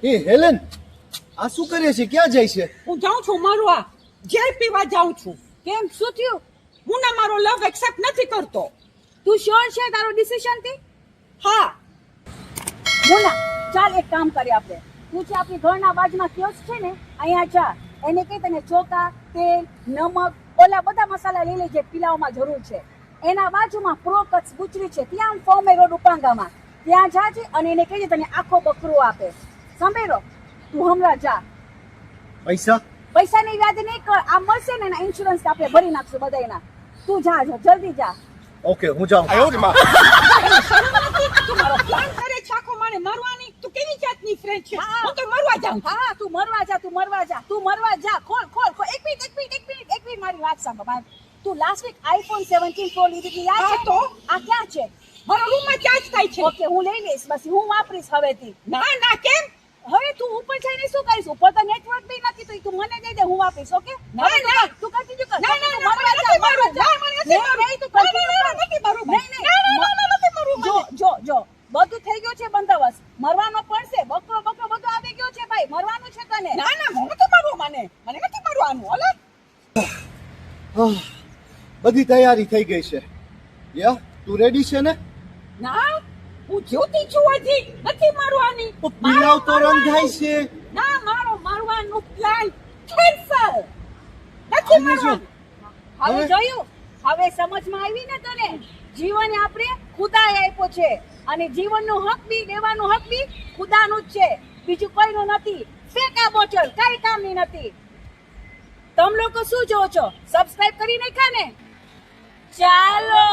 એ Helen, આ શું કરે છે? ક્યાં જાય છે? હું જાઉં છું મરવા, ઝેર પીવા જાઉં છું. કેમ, શું થયું? હું ના મારો લવ એક્સેપ્ટ નથી કરતો. તું શ્યોર છે તારો ડિસિઝન થી? હા, મોના, ચાલ એક કામ કરીએ આપણે. તું છે આપણી ઘરના બાજુમાં કિયોસ્ક છે ને, અહીંયા જા. એને કહી તને ચોખા, તેલ, નમક, ઓલા બધા મસાલા લઈ લેજે, પિલાવમાં જરૂર છે. એના બાજુમાં પ્રોકટ્સ બુચરી છે, ત્યાં ફોમે રોડ ઉપાંગામાં. ત્યાં જાજે અને એને કહેજે તને આખો બકરો આપે. સંભેરો, તું હમણાં જા. પૈસા? પૈસાની યાદ નહીં કર, આ મળશે ને એના ઇન્સ્યોરન્સ આપણે ભરી નાખશું બધાયના. તું જા, જલ્દી જા. ઓકે, હું જાઉં. તું મારો પ્લાન કરે છે આખો મારે મરવાની. તું કેવી જાતની ફ્રેન્ડ છે? હા. હું તો મરવા જાઉં છું. હા, તું મરવા જા, તું મરવા જા. ખોલ. એક મિનિટ મારી વાત સાંભળ. તું લાસ્ટ વીક આઈફોન 17 પ્રો લીધી હતી, યાદ હા છે? તો? આ ક્યાં છે? મારા રૂમમાં ચાર્જ થાય છે. ઓકે, હું લઈ લઈશ, બસ હું વાપરીશ હવેથી. ના કેમ? હવે તું ઉપર જઈને શું કરીશ? ઉપર તો નેટવર્ક બી નથી, તો તું મને દઈ દે, હું વાપરીશ. ઓકે? ના, હવે ના. તું કન્ટિન્યુ કર. ના, તું ના, મરવા મને જા, નથી મારવું. જા. ના, મને નથી મારવું. નહીં, તું continue કર. નથી મારવું. નહીં. ના, નથી મારવું મને. જો બધું થઈ ગયું છે બંદોબસ્ત. મરવાનો પડશે. બકરો બધું આવી ગયો છે ભાઈ. મરવાનું છે તને. ના, મને નથી મારવું. મને નથી મારવાનું. ઓલે બધી તૈયારી થઈ ગઈ છે. યા, તું રેડી છે ને? ના, હું જ્યોતિ છું હજી. નથી મારવાની. પીલાવ તો રંધાય છે. ના, મારવાનું પ્લાન કેન્સલ. નથી આને જો. મારવાનું. હવે હવે? જોયું? હવે સમજમાં આવી ને તને? જીવન આપણે ખુદાએ આપ્યો છે અને જીવનનો હક બી દેવાનો હક બી ખુદાનું જ છે, બીજું કોઈનું નથી. ફેંકા બોટલ કઈ કામની નથી. તમ લોકો શું જોવો છો? સબસ્ક્રાઇબ કરી નાખ્યા ને? ચાલો